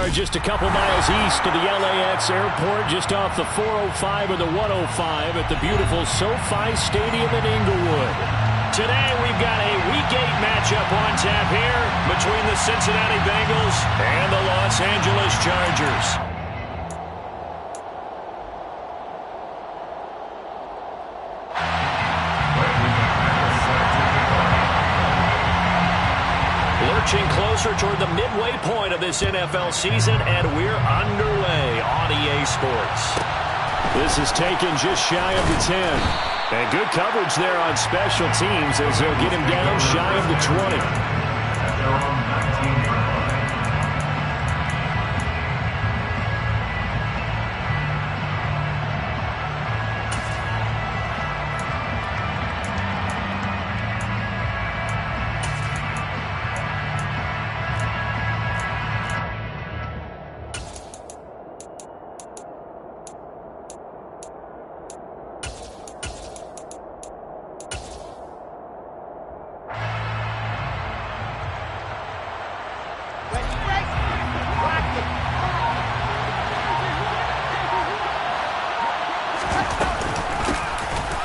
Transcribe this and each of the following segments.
are just a couple miles east of the LAX airport, just off the 405 or the 105 at the beautiful SoFi Stadium in Inglewood. Today we've got a Week 8 matchup on tap here between the Cincinnati Bengals and the Los Angeles Chargers. Lurching closer toward the midway point of this NFL season, and we're underway on EA Sports. This is taken just shy of the 10. And good coverage there on special teams as they'll get him down shy of the 20.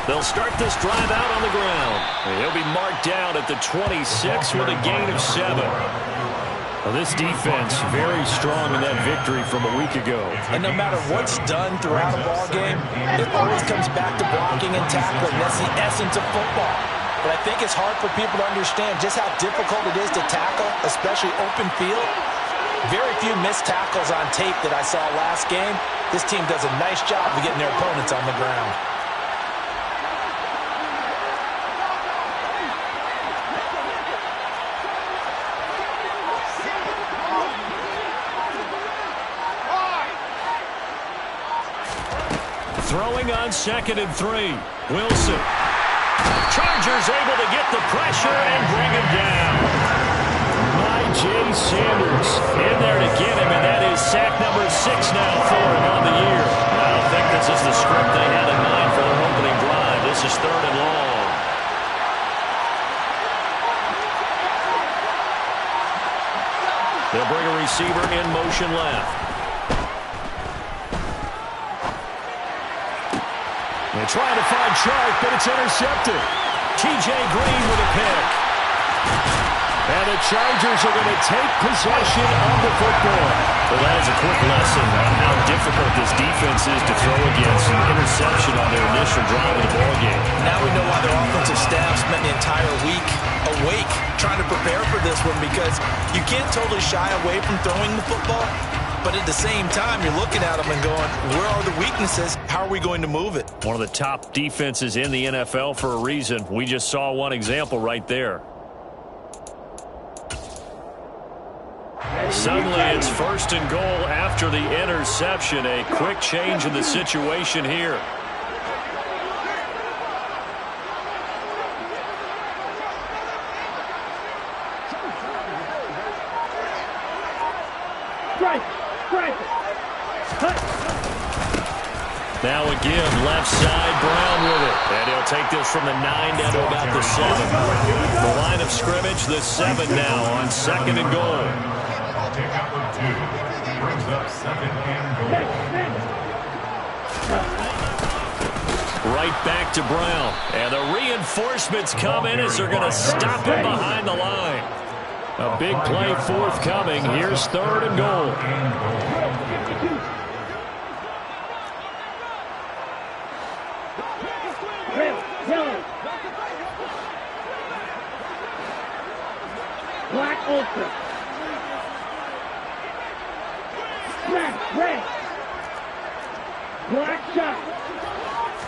They'll start this drive out on the ground. He'll be marked down at the 26 with a gain of 7. Well, this defense very strong in that victory from a week ago. And no matter what's done throughout a ball game, it always comes back to blocking and tackling. That's the essence of football. But I think it's hard for people to understand just how difficult it is to tackle, especially open field. Very few missed tackles on tape that I saw last game. This team does a nice job of getting their opponents on the ground. Throwing on 2nd and 3. Wilson. Chargers able to get the pressure and bring him down. Jay Sanders in there to get him, and that is sack number 6 now for him on the year. I don't think this is the script they had in mind for their opening drive. This is 3rd and long. They'll bring a receiver in motion left. They're trying to find Chark, but it's intercepted. T.J. Green with a pick. And the Chargers are going to take possession of the football. Well, that is a quick lesson on how difficult this defense is to throw against an interception on their initial drive of the ballgame. Now we know why their offensive staff spent the entire week awake trying to prepare for this one, because you can't totally shy away from throwing the football. But at the same time, you're looking at them and going, where are the weaknesses? How are we going to move it? One of the top defenses in the NFL for a reason. We just saw one example right there. Suddenly, it's 1st and goal after the interception. A quick change in the situation here. Now a give, left side, Brown with it. And he'll take this from the 9 down to about the 7. The line of scrimmage, the 7 now on 2nd and goal. Right back to Brown. And the reinforcements come in as they're going to stop him behind the line. A big play forthcoming. Here's 3rd and goal. Black ultra. Red. Black shot.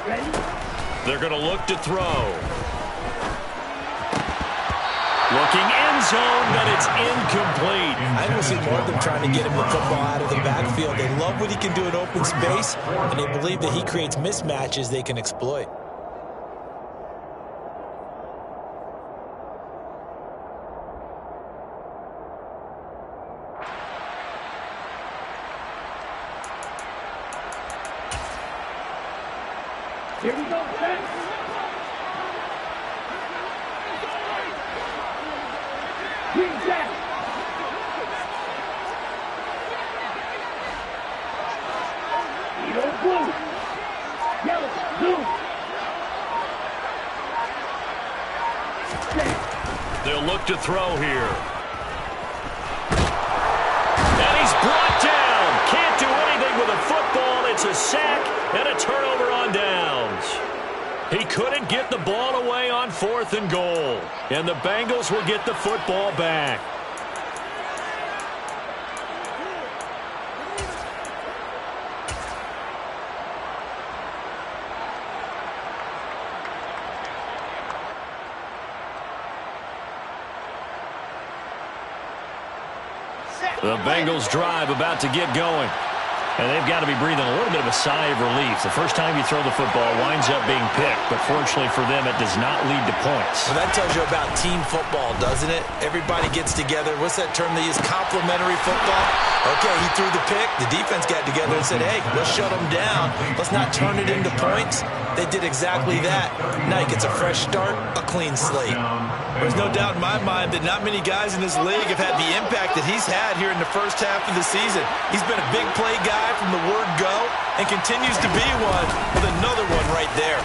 Ready? They're going to look to throw. Looking end zone, but it's incomplete. I will see more of them trying to get him the football out of the backfield. They love what he can do in open space, and they believe that he creates mismatches they can exploit. Here we go, set. Green jack. They'll look to throw here. And he's brought down. Can't do anything with a football. It's a sack and a turnover on downs. He couldn't get the ball away on 4th and goal. And the Bengals will get the football back. The Bengals drive about to get going. And they've got to be breathing a little bit of a sigh of relief. The first time you throw the football winds up being picked, but fortunately for them, it does not lead to points. Well, that tells you about team football, doesn't it? Everybody gets together. What's that term they use? Complementary football? Okay, he threw the pick. The defense got together and said, hey, let's shut him down. Let's not turn it into points. They did exactly that. Now he gets a fresh start, a clean slate. There's no doubt in my mind that not many guys in this league have had the impact that he's had here in the first half of the season. He's been a big play guy from the word go and continues to be one with another one right there.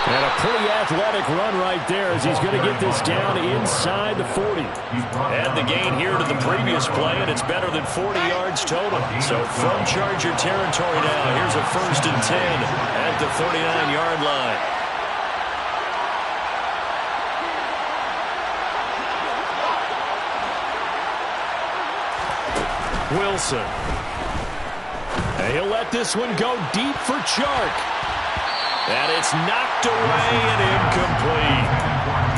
And a pretty athletic run right there as he's going to get this down inside the 40. And the gain here to the previous play, and it's better than 40 yards total. So from Charger territory now, here's a 1st and 10 at the 39-yard line. Wilson. And he'll let this one go deep for Chark. And it's knocked away and incomplete.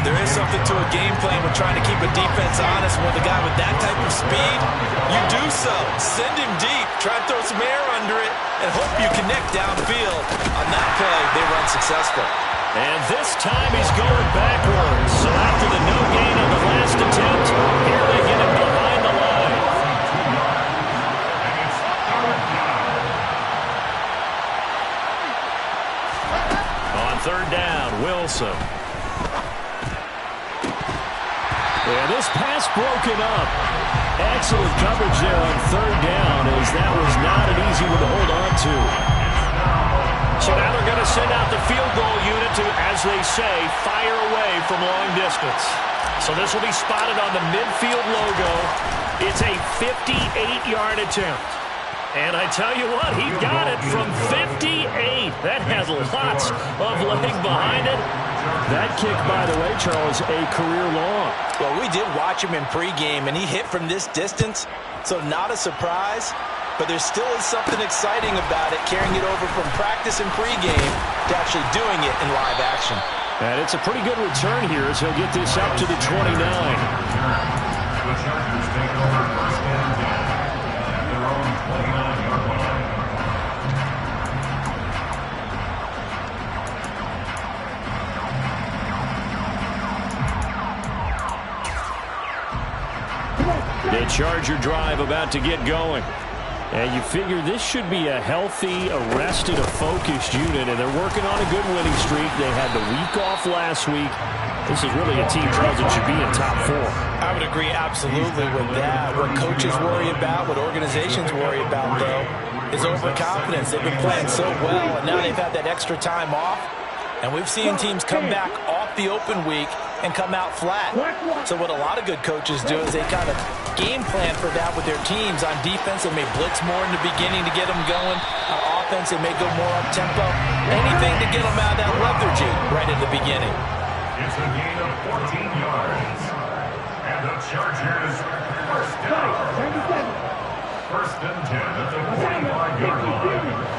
There is something to a game plan with trying to keep a defense honest. With a guy with that type of speed, you do so. Send him deep. Try to throw some air under it and hope you connect downfield. On that play, they run successful. And this time he's going backwards. So after the no gain on the last attempt, here they get him behind the line. On 3rd down, Wilson. And this pass broken up. Excellent coverage there on 3rd down, as that was not an easy one to hold on to. So now they're going to send out the field goal unit to, as they say, fire away from long distance. So this will be spotted on the midfield logo. It's a 58-yard attempt. And I tell you what, he got it from 58. That has lots of leg behind it. That kick, by the way, Charles, a career long. Well, we did watch him in pregame, and he hit from this distance, so not a surprise. But there still is something exciting about it, carrying it over from practice and pregame to actually doing it in live action. And it's a pretty good return here as he'll get this up to the 29. The Charger drive about to get going. And you figure this should be a healthy, arrested, a focused unit, and they're working on a good winning streak. They had the week off last week. This is really a team, Charles, that should be in top 4. I would agree absolutely with that. What coaches worry about, what organizations worry about, though, is overconfidence. They've been playing so well, and now they've had that extra time off. And we've seen teams come back off the open week and come out flat. So what a lot of good coaches do is they kind of game plan for that with their teams. On defense, they may blitz more in the beginning to get them going. On offense, they may go more up-tempo. Anything to get them out of that lethargy right at the beginning. It's a gain of 14 yards. And the Chargers first down. 1st and 10 at the 45-yard line.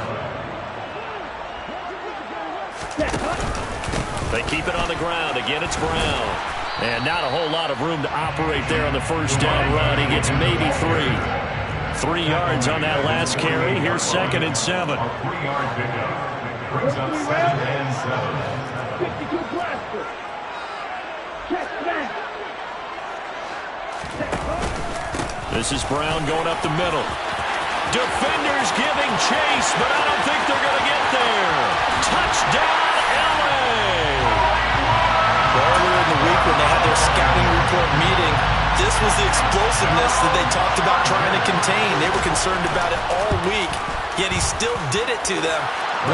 They keep it on the ground. Again, it's Brown. And not a whole lot of room to operate there on the 1st down run. He gets maybe 3. 3 yards on that last carry. Here's 2nd and 7. 3-yard pickup. Brings up 2nd and 7. This is Brown going up the middle. Defenders giving chase, but I don't think they're going to get there. Touchdown, LA! Earlier in the week when they had their scouting report meeting, this was the explosiveness that they talked about trying to contain. They were concerned about it all week, yet he still did it to them.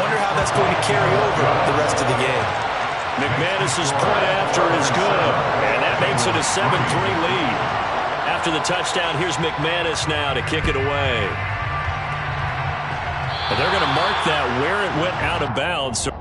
Wonder how that's going to carry over the rest of the game. McManus's point after is good, and that makes it a 7-3 lead. After the touchdown, here's McManus now to kick it away. And they're going to mark that where it went out of bounds. So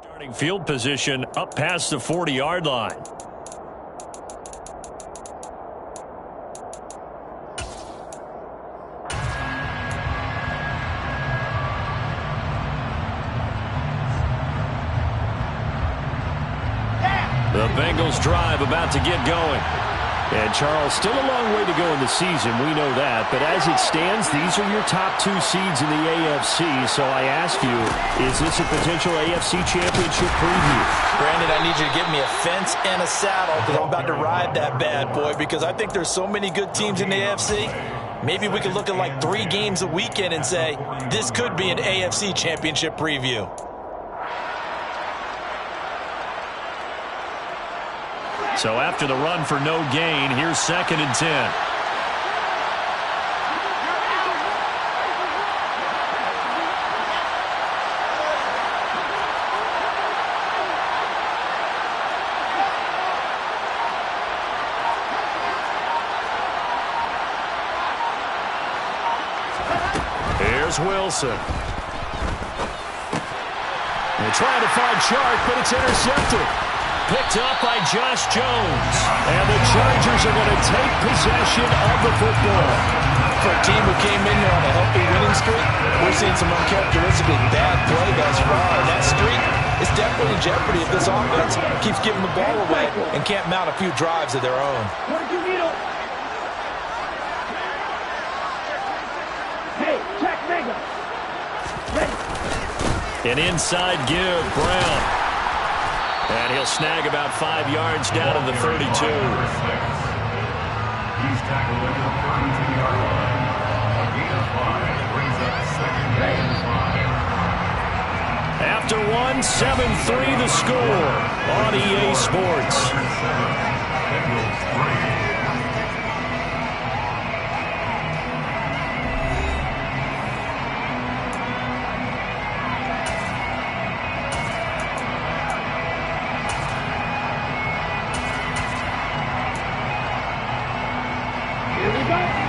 starting field position up past the 40-yard line. The Bengals drive about to get going. And, Charles, still a long way to go in the season. We know that. But as it stands, these are your top two seeds in the AFC. So I ask you, is this a potential AFC championship preview? Brandon, I need you to give me a fence and a saddle because I'm about to ride that bad boy because I think there's so many good teams in the AFC. Maybe we could look at like 3 games a weekend and say, this could be an AFC championship preview. So after the run for no gain, here's 2nd and 10. Here's Wilson. They're trying to find Chark, but it's intercepted. Picked up by Josh Jones. And the Chargers are going to take possession of the football. For a team who came in here on a healthy winning streak, we're seeing some uncharacteristically bad play thus far. And that streak is definitely in jeopardy if this offense keeps giving the ball away and can't mount a few drives of their own. Hey, check Mega. An inside give, Brown. And he'll snag about 5 yards down to the 32. He's tackled at the 32-yard line. A gain of 5 brings up 2nd and 5. After 1, 7-3 the score on EA Sports.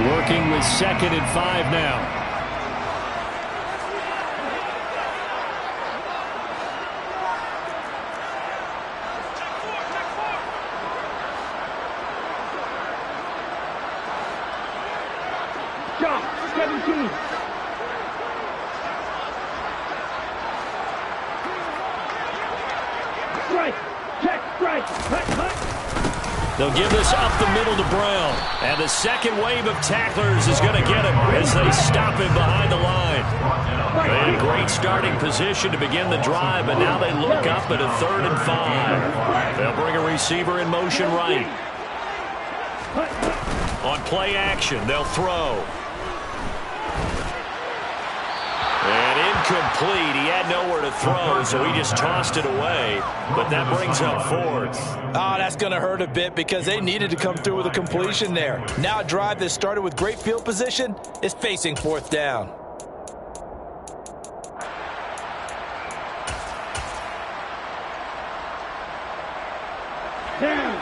Working with 2nd and 5 now. Jump, 17. Strike, check, strike, hut, hut. They'll give this up the middle to Brown. And the second wave of tacklers is going to get him as they stop him behind the line. They had great starting position to begin the drive, but now they look up at a 3rd and 5. They'll bring a receiver in motion right. On play action, they'll throw. And incomplete. He had nowhere to throw, so he just tossed it away. But that brings up 4th. Oh, that's going to hurt a bit because they needed to come through with a completion there. Now a drive that started with great field position is facing 4th down. Down.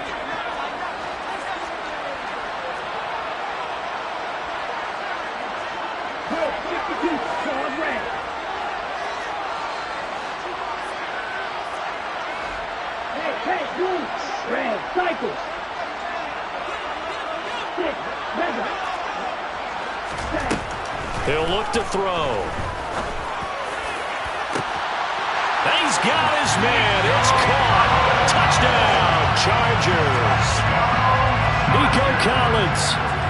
Red, cycles. 6, mega. He'll look to throw. He's got his man. It's caught. Touchdown, Chargers. Nico Collins,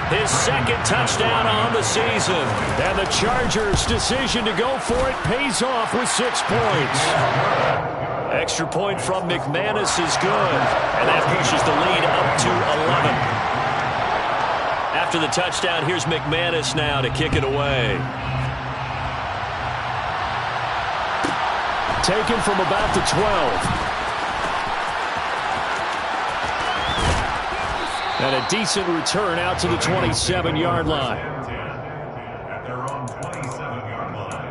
his 2nd touchdown on the season. And the Chargers' decision to go for it pays off with 6 points. Extra point from McManus is good, and that pushes the lead up to 11. After the touchdown, here's McManus now to kick it away. Taken from about the 12. And a decent return out to the 27-yard line. At their own 27-yard line.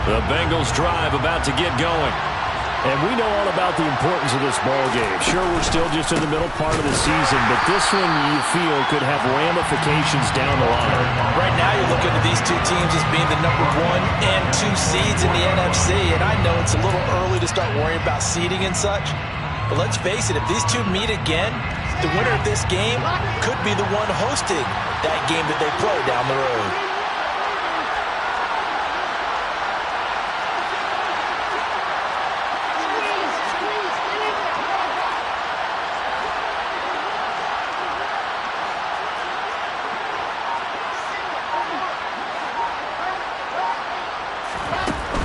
The Bengals drive about to get going. And we know all about the importance of this ball game. Sure, we're still just in the middle part of the season, but this one you feel could have ramifications down the line. Right now you're looking at these two teams as being the number 1 and 2 seeds in the NFC, and I know it's a little early to start worrying about seeding and such, but let's face it, if these two meet again, the winner of this game could be the one hosting that game that they play down the road.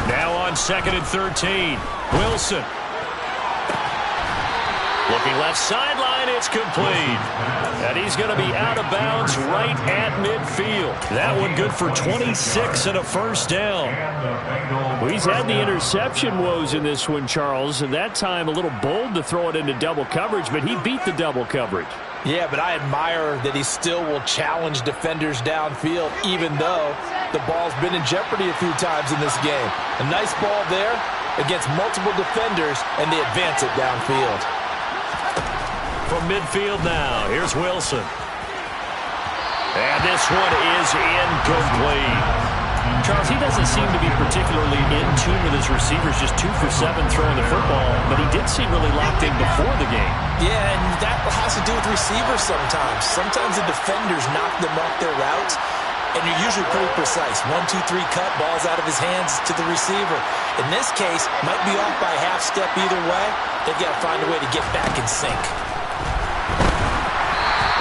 Now on 2nd and 13. Wilson. Looking left sideline, it's complete. And he's going to be out of bounds right at midfield. That one good for 26 and a 1st down. Well, he's had the interception woes in this one, Charles, and that time a little bold to throw it into double coverage, but he beat the double coverage. Yeah, but I admire that he still will challenge defenders downfield, even though the ball's been in jeopardy a few times in this game. A nice ball there against multiple defenders, and they advance it downfield. From midfield now, here's Wilson. And this one is incomplete. Charles, he doesn't seem to be particularly in tune with his receivers, just 2 for 7 throwing the football, but he did seem really locked in before the game. Yeah, and that has to do with receivers sometimes. Sometimes the defenders knock them off their routes, and you're usually pretty precise. 1, 2, 3 cut, balls out of his hands to the receiver. In this case, might be off by a half step either way. They've got to find a way to get back in sync.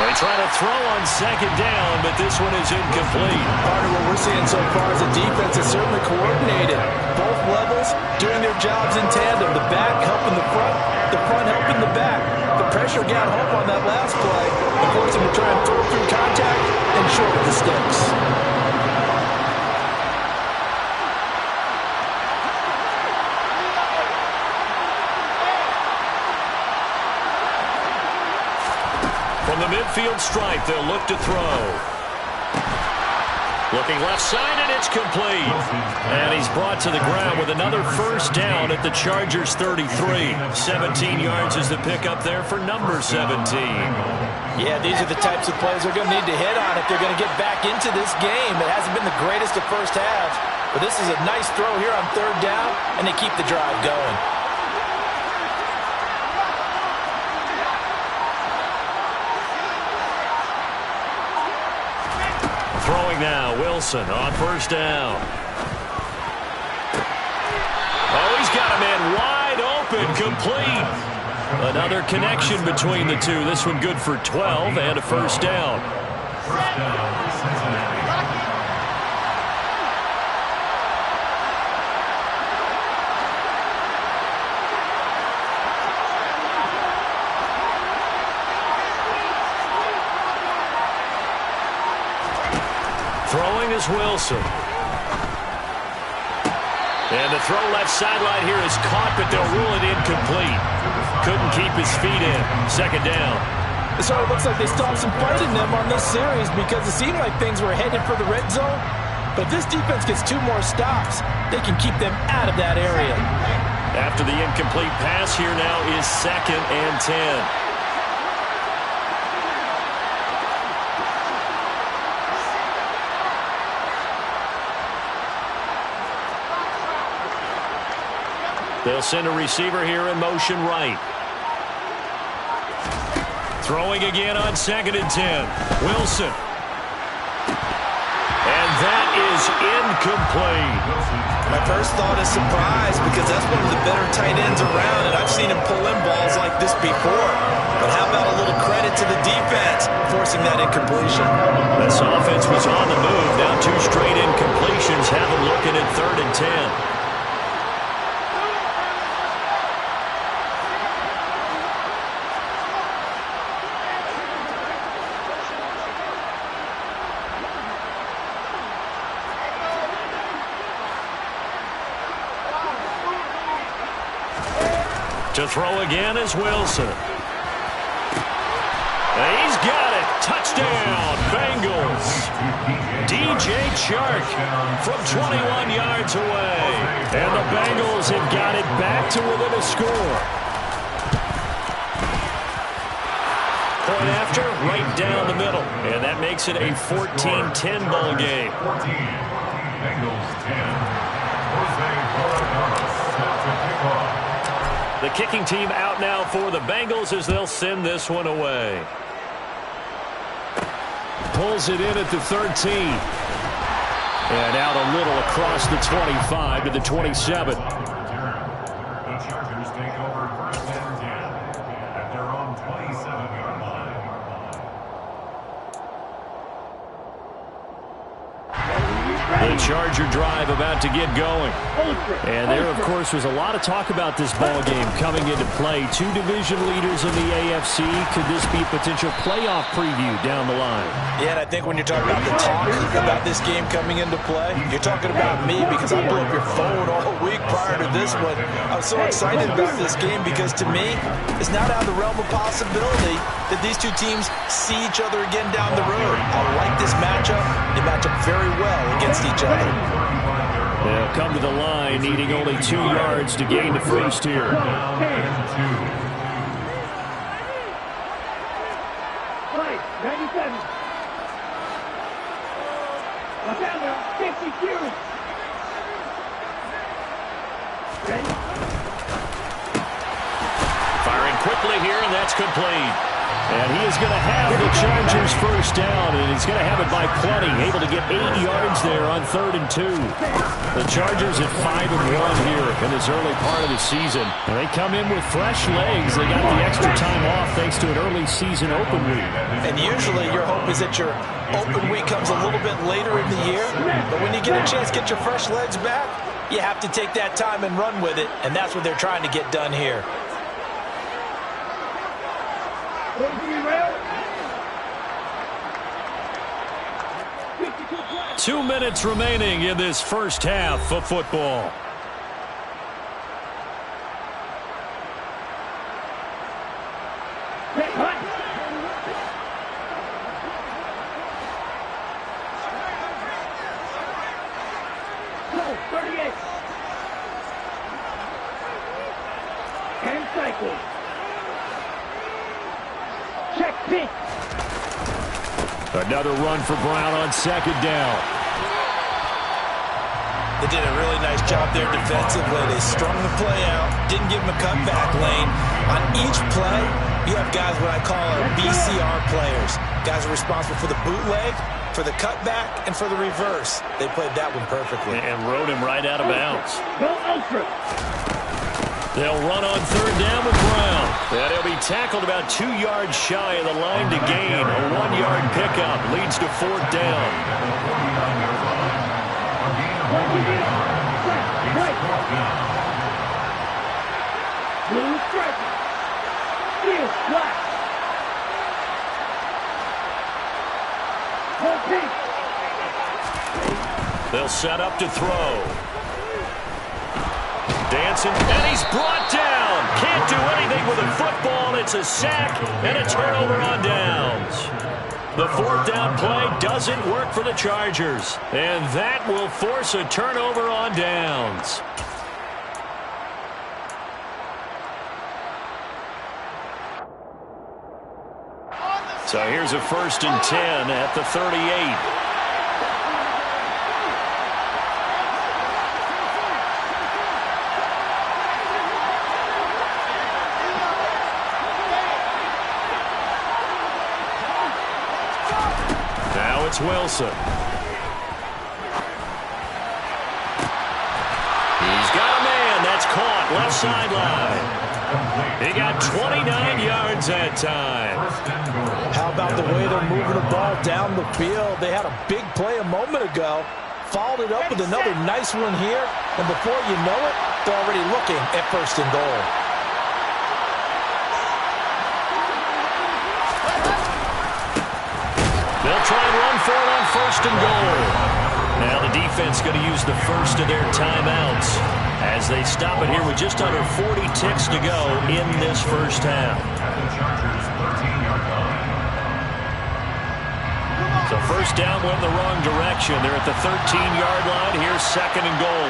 They try to throw on 2nd down, but this one is incomplete. Part of what we're seeing so far is the defense is certainly coordinated. Both levels doing their jobs in tandem. The back helping the front helping the back. The pressure got home on that last play. They forced him to try and throw through contact and short of the sticks. From the midfield stripe, they'll look to throw. Looking left side, and it's complete. And he's brought to the ground with another 1st down at the Chargers' 33. 17 yards is the pickup there for number 17. Yeah, these are the types of plays they're going to need to hit on if they're going to get back into this game. It hasn't been the greatest of first halves, but this is a nice throw here on 3rd down, and they keep the drive going. – now. Wilson on first down. Oh, he's got a man wide open, complete. Another connection between the two. This one good for 12 and a first down. First down, Cincinnati. Throwing is Wilson. And the throw left sideline here is caught, but they'll rule it incomplete. Couldn't keep his feet in. Second down. So it looks like they stopped some fight in them on this series because it seemed like things were headed for the red zone. But this defense gets 2 more stops. They can keep them out of that area. After the incomplete pass, here now is 2nd and 10. They'll send a receiver here in motion right. Throwing again on 2nd and 10. Wilson. And that is incomplete. My first thought is surprise because that's one of the better tight ends around, and I've seen him pull in balls like this before. But how about a little credit to the defense forcing that incompletion? This offense was on the move. Now 2 straight incompletions have them looking at 3rd and 10. To throw again is Wilson. He's got it. Touchdown, Bengals. DJ Chark from 21 yards away. And the Bengals have got it back to within a score. Point after, right down the middle. And that makes it a 14-10 ball game. 14, Bengals 10. Jose Borregales set to kick off. The kicking team out now for the Bengals as they'll send this one away. Pulls it in at the 13. And out a little across the 25 to the 27. The Chargers take over 1st and 10 at their own 27-yard line. The Charger drive about to get going. And there, of course, was a lot of talk about this ball game coming into play. 2 division leaders in the AFC. Could this be a potential playoff preview down the line? Yeah, and I think when you're talking about the talk about this game coming into play, you're talking about me because I blew up your phone all week prior to this one. I was so excited about this game because to me, it's not out of the realm of possibility that these 2 teams see each other again down the road. I like this matchup. They match up very well against each other. They'll come to the line, needing only 2 yards to gain the first here. Flight 97. La Fama, 52. Ready? Firing quickly here, and that's complete. And he is going to have the Chargers first down, and he's going to have it by plenty. Able to get 8 yards there on 3rd and 2. The Chargers at 5-1 here in this early part of the season. And they come in with fresh legs. They got the extra time off thanks to an early season open week. And usually your hope is that your open week comes a little bit later in the year. But when you get a chance to get your fresh legs back, you have to take that time and run with it. And that's what they're trying to get done here. 2 minutes remaining in this first half of football. And cycle. Check pitch. Another run for Brown on 2nd down. They did a really nice job there defensively. They strung the play out, didn't give him a cutback lane. On each play, you have guys what I call our BCR players. Guys are responsible for the bootleg for the cutback, and for the reverse. They played that one perfectly. And rode him right out of bounds. Go ultra. They'll run on third down with Brown. And he'll be tackled about 2 yards shy of the line to gain. A 1-yard pickup leads to fourth down. Blue stripe. Steel black. Hold pink. They'll set up to throw. Dancing, and he's brought down. Can't do anything with a football. It's a sack and a turnover on downs. The fourth down play doesn't work for the Chargers, and that will force a turnover on downs. So here's a 1st and 10 at the 38. Now it's Wilson. He's got a man. That's caught left sideline. He got 29 yards that time. How about the way they're moving the ball down the field? They had a big play a moment ago. Followed it up with another nice one here. And before you know it, they're already looking at 1st and goal. They'll try and run for it on 1st and goal. Now the defense going to use the first of their timeouts as they stop it here with just under 40 ticks to go in this first half. So first down went the wrong direction. They're at the 13-yard line. Here's 2nd and goal.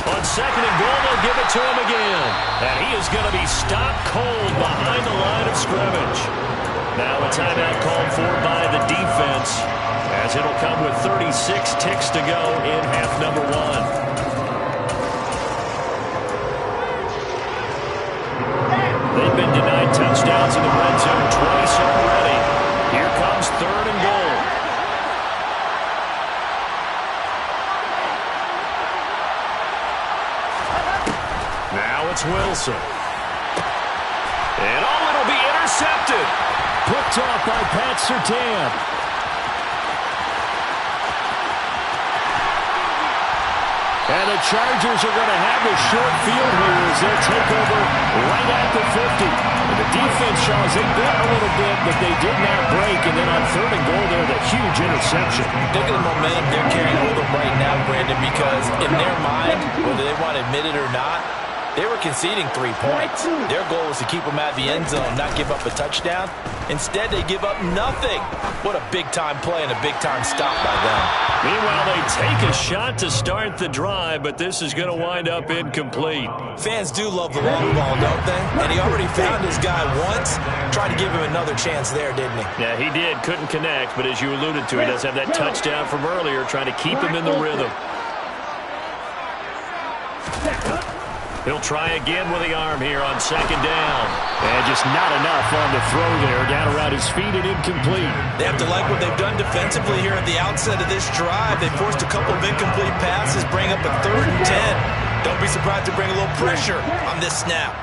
On 2nd and goal, they'll give it to him again. And he is going to be stopped cold behind the line of scrimmage. Now a timeout called for by the defense, as it'll come with 36 ticks to go in half number 1. They've been denied touchdowns in the red zone twice already. Here comes 3rd and goal. Now it's Wilson. And it'll be intercepted. Picked off by Pat Surtain. And the Chargers are going to have the short field here as they'll take over right at the 50. And the defense, Charles, they bit a little bit, but they did not break. And then on 3rd and goal, there, the huge interception. Think of the momentum they're carrying over right now, Brandon, because in their mind, whether they want to admit it or not, they were conceding 3 points. Their goal was to keep them out of the end zone, not give up a touchdown. Instead, they give up nothing. What a big-time play and a big-time stop by them. Meanwhile, they take a shot to start the drive, but this is going to wind up incomplete. Fans do love the long ball, don't they? And he already found his guy once. Tried to give him another chance there, didn't he? Yeah, he did. Couldn't connect, but as you alluded to, he does have that touchdown from earlier, trying to keep him in the rhythm. He'll try again with the arm here on 2nd down. And just not enough on the throw there. Down around his feet and incomplete. They have to like what they've done defensively here at the outset of this drive. They forced a couple of incomplete passes, bring up a 3rd and 10. Don't be surprised to bring a little pressure on this snap.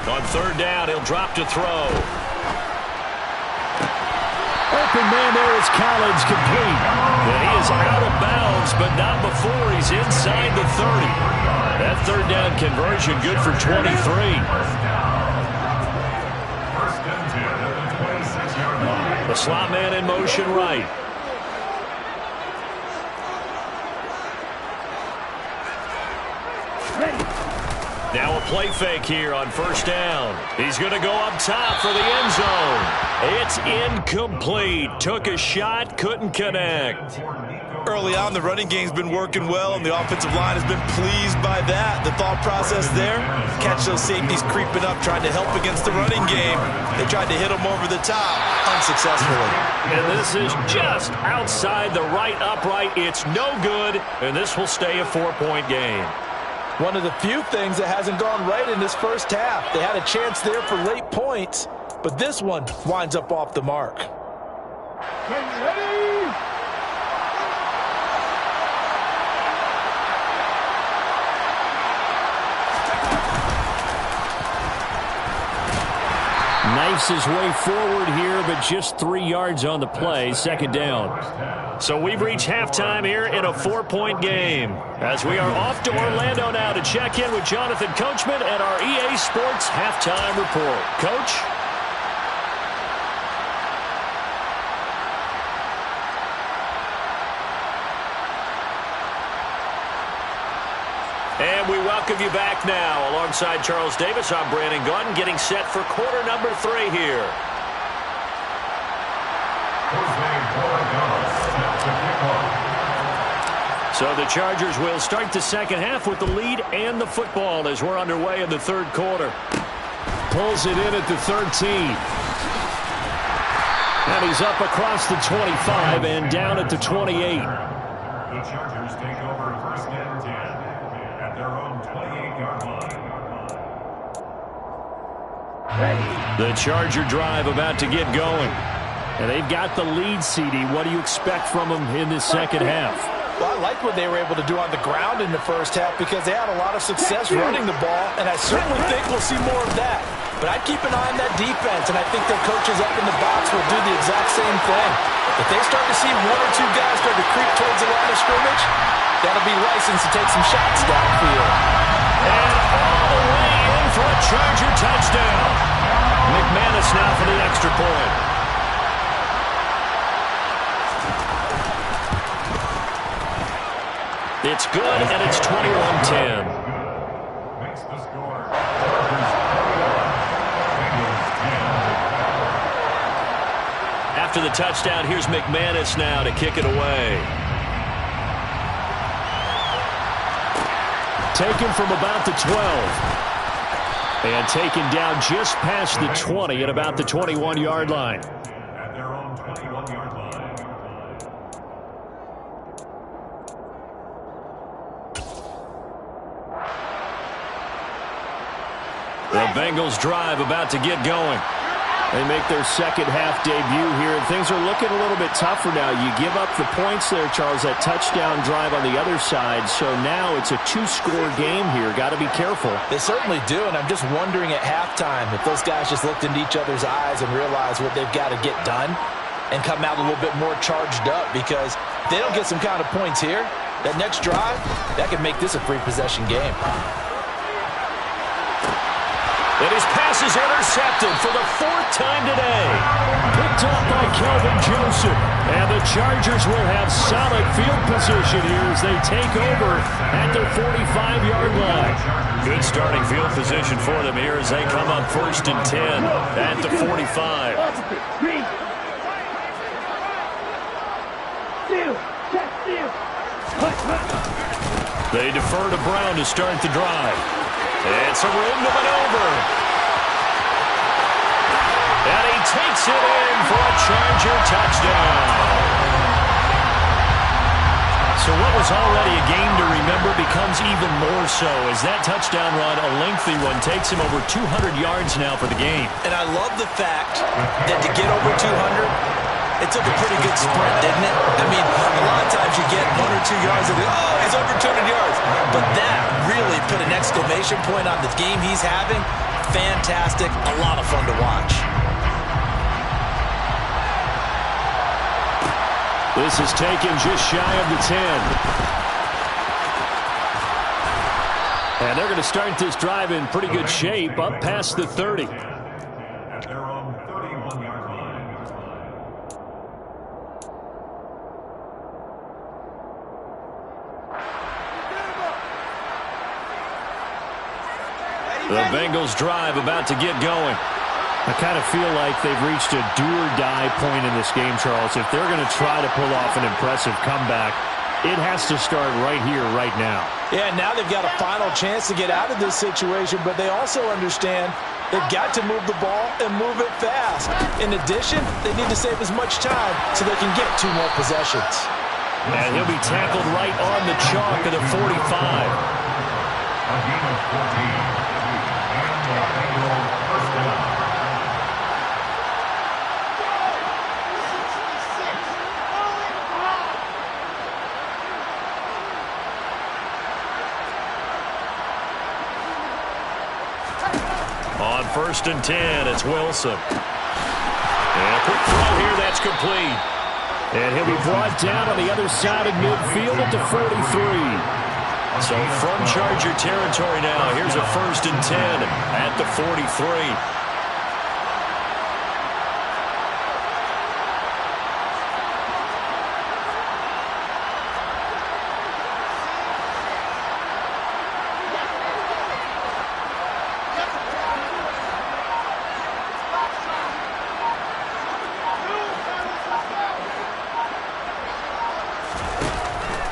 On 3rd down, he'll drop to throw. Open man there is Collins, complete. And he is out of bounds, but not before he's inside the 30. That 3rd down conversion good for 23. The slot man in motion right. Now a play fake here on first down. He's going to go up top for the end zone. It's incomplete. Took a shot, couldn't connect. Early on, the running game's been working well, and the offensive line has been pleased by that. The thought process there, catch those safeties creeping up, trying to help against the running game. They tried to hit them over the top, unsuccessfully. And this is just outside the right upright. It's no good, and this will stay a 4-point game. One of the few things that hasn't gone right in this first half. They had a chance there for late points, but this one winds up off the mark. Knifes his way forward here, but just 3 yards on the play, second down. So we've reached halftime here in a 4-point game. As we are off to Orlando now to check in with Jonathan Coachman at our EA Sports Halftime Report. Coach? And we welcome you back now. Alongside Charles Davis, I'm Brandon Gaudin, getting set for quarter number 3 here. So the Chargers will start the second half with the lead and the football as we're underway in the third quarter. Pulls it in at the 13. And he's up across the 25 and down at the 28. The Chargers take over first and 10 at their own 28-yard line. The Charger drive about to get going. And they've got the lead, CD. What do you expect from them in this second half? Well, I like what they were able to do on the ground in the first half because they had a lot of success running the ball, and I certainly think we'll see more of that. But I'd keep an eye on that defense, and I think their coaches up in the box will do the exact same thing. If they start to see 1 or 2 guys start to creep towards the line of scrimmage, that'll be license to take some shots downfield. And all the way in for a Charger touchdown. McManus now for the extra point. It's good, and it's 21-10. Makes the score. After the touchdown, here's McManus now to kick it away. Taken from about the 12. And taken down just past the 20 at about the 21-yard line. At their own 21-yard line. The Bengals drive about to get going. They make their second half debut here, and things are looking a little bit tougher now. You give up the points there, Charles, that touchdown drive on the other side. So now it's a 2-score game here. Got to be careful. They certainly do, and I'm just wondering at halftime if those guys just looked into each other's eyes and realized what they've got to get done and come out a little bit more charged up, because if they don't get some kind of points here, that next drive, that could make this a free possession game. And his pass is intercepted for the 4th time today. Picked up by Kelvin Joseph. And the Chargers will have solid field position here as they take over at their 45-yard line. Good starting field position for them here as they come up 1st and 10 at the 45. They defer to Brown to start the drive. It's a room to maneuver. And he takes it in for a Charger touchdown. So what was already a game to remember becomes even more so as that touchdown run, a lengthy one, takes him over 200 yards now for the game. And I love the fact that to get over 200, it took a pretty good sprint, didn't it? I mean, a lot of times you get 1 or 2 yards and oh, he's over 200 yards. But that really put an exclamation point on the game he's having. Fantastic. A lot of fun to watch. This is taken just shy of the 10. And they're going to start this drive in pretty good shape, up past the 30. At their own 31-yard line. The Bengals drive about to get going. I kind of feel like they've reached a do-or-die point in this game, Charles. If they're going to try to pull off an impressive comeback, it has to start right here, right now. Yeah, now they've got a final chance to get out of this situation, but they also understand they've got to move the ball and move it fast. In addition, they need to save as much time so they can get 2 more possessions. And he'll be tackled right on the chalk of the 45. A gain of 14. And the Bengals first down. On 1st and 10, it's Wilson. And a quick throw here, that's complete. And he'll be brought down on the other side of midfield at the 43. So from Charger territory now, here's a 1st and 10 at the 43.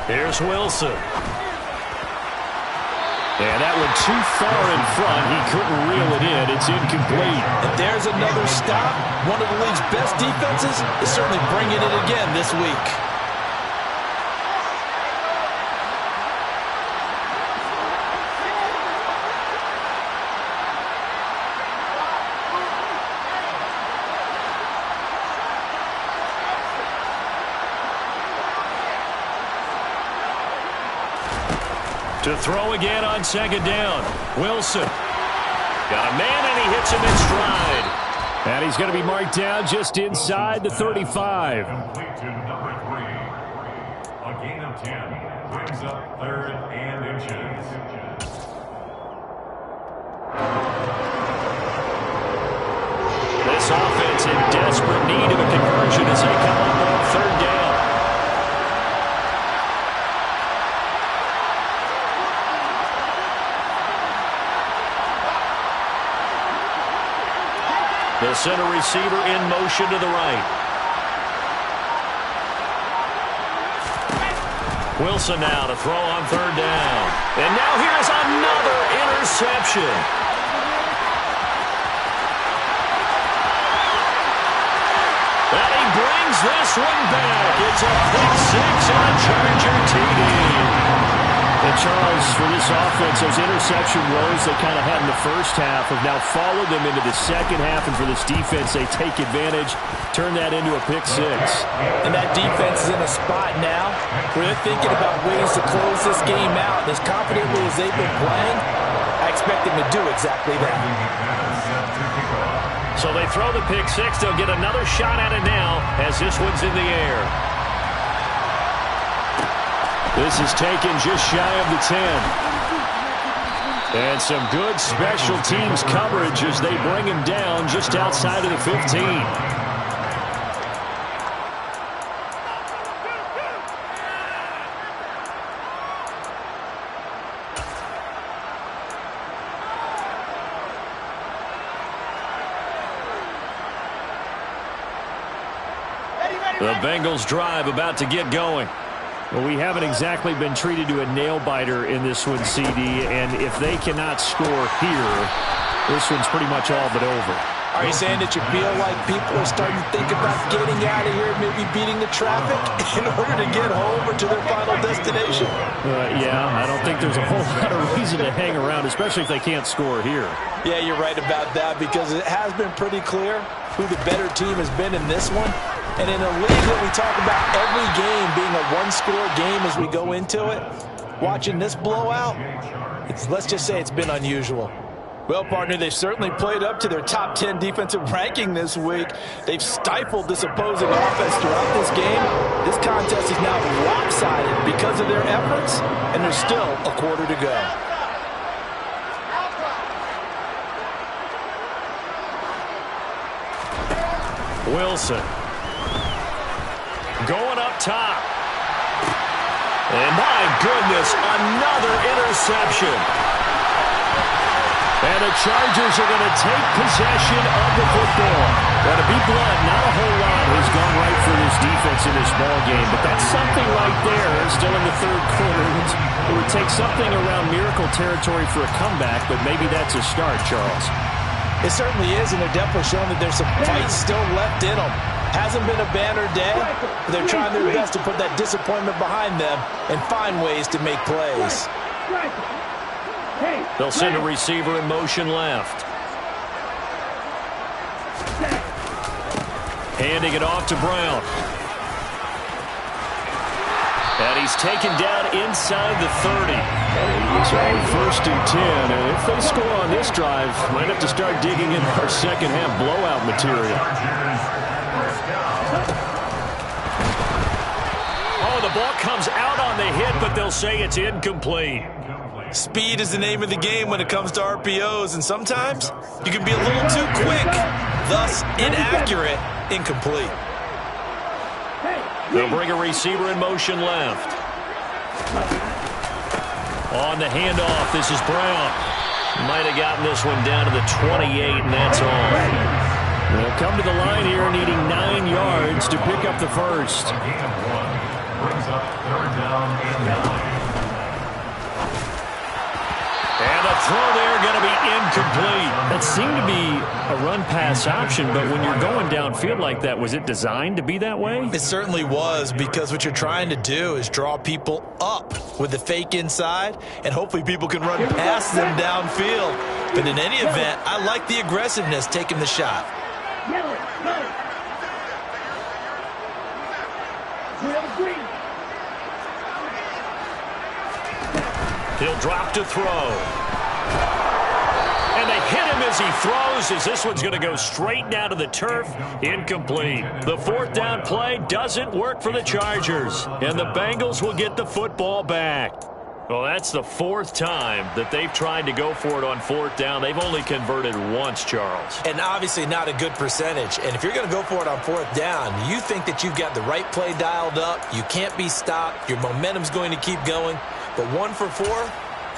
Here's Wilson. And that one too far in front. He couldn't reel it in. It's incomplete. If there's another stop, one of the league's best defenses is certainly bringing it again this week. To throw again on 2nd down. Wilson. Got a man, and he hits him in stride. And he's going to be marked down just inside the 35. Complete to number 3. A gain of 10 brings up 3rd and inches. This offense in desperate need of a conversion as they come up on 3rd down. The center receiver in motion to the right. Wilson now to throw on 3rd down. And now here's another interception. And he brings this one back. It's a pick 6 and a Charger TD. And Charles, for this offense, those interception woes they kind of had in the first half have now followed them into the second half. And for this defense, they take advantage, turn that into a pick 6. And that defense is in a spot now where they're thinking about ways to close this game out. As confidently as they've been playing, I expect them to do exactly that. So they throw the pick 6. They'll get another shot at it now as this one's in the air. This is taken just shy of the 10. And some good special teams coverage as they bring him down just outside of the 15. The Bengals drive about to get going. Well, we haven't exactly been treated to a nail-biter in this one, CD, and if they cannot score here, this one's pretty much all but over. Are you saying that you feel like people are starting to think about getting out of here, maybe beating the traffic in order to get home or to their final destination? Yeah, I don't think there's a whole lot of reason to hang around, especially if they can't score here. Yeah, you're right about that because it has been pretty clear who the better team has been in this one. And in a league that we talk about every game being a one-score game as we go into it, watching this blowout, let's just say it's been unusual. Well, partner, they've certainly played up to their top 10 defensive ranking this week. They've stifled this opposing offense throughout this game. This contest is now lopsided because of their efforts, and there's still a quarter to go. Wilson. Going up top. And my goodness, another interception. And the Chargers are going to take possession of the football. Now, to be blunt, not a whole lot has gone right for this defense in this ball game, but that's something right there. Still in the third quarter. It would take something around miracle territory for a comeback, but maybe that's a start, Charles. It certainly is, and they're definitely showing that there's some fight still left in them. Hasn't been a banner day, but they're trying their best to put that disappointment behind them and find ways to make plays. They'll send a receiver in motion left. Handing it off to Brown. And he's taken down inside the 30. So 1st and 10. And if they score on this drive, might have to start digging in our second half blowout material. Oh, the ball comes out on the hit, but they'll say it's incomplete. Speed is the name of the game when it comes to RPOs, and sometimes you can be a little too quick, thus inaccurate, incomplete. They'll bring a receiver in motion left. On the handoff, this is Brown. Might have gotten this one down to the 28, and that's all. They'll come to the line here needing 9 yards to pick up the first. Brings up 3rd down and 9. And a throw there going to be incomplete. That seemed to be a run-pass option, but when you're going downfield like that, was it designed to be that way? It certainly was, because what you're trying to do is draw people up with the fake inside, and hopefully people can run past them downfield. But in any event, I like the aggressiveness taking the shot. He'll drop to throw. And they hit him as he throws, as this one's going to go straight down to the turf. Incomplete. The 4th down play doesn't work for the Chargers. And the Bengals will get the football back. Well, that's the 4th time that they've tried to go for it on 4th down. They've only converted once, Charles. And obviously not a good percentage. And if you're going to go for it on 4th down, you think that you've got the right play dialed up. You can't be stopped. Your momentum's going to keep going. But 1 for 4,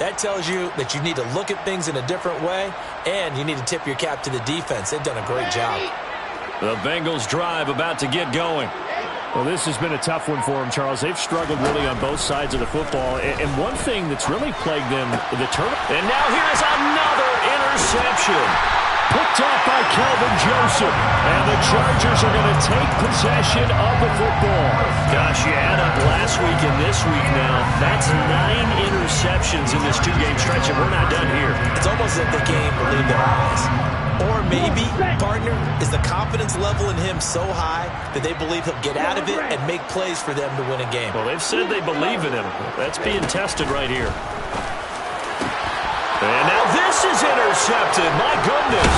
that tells you that you need to look at things in a different way, and you need to tip your cap to the defense. They've done a great job. The Bengals drive about to get going. Well, this has been a tough one for them, Charles. They've struggled really on both sides of the football. And one thing that's really plagued them, the turnover. And now here's another interception. Picked off by Kelvin Joseph. And the Chargers are going to take possession of the football. Gosh, you add up last week and this week now. That's 9 interceptions in this 2-game stretch, and we're not done here. It's almost as if they can't even believe their eyes. Or maybe, partner, is the confidence level in him so high that they believe he'll get out of it and make plays for them to win a game. Well, they've said they believe in him. That's being tested right here. And now this is intercepted. My goodness.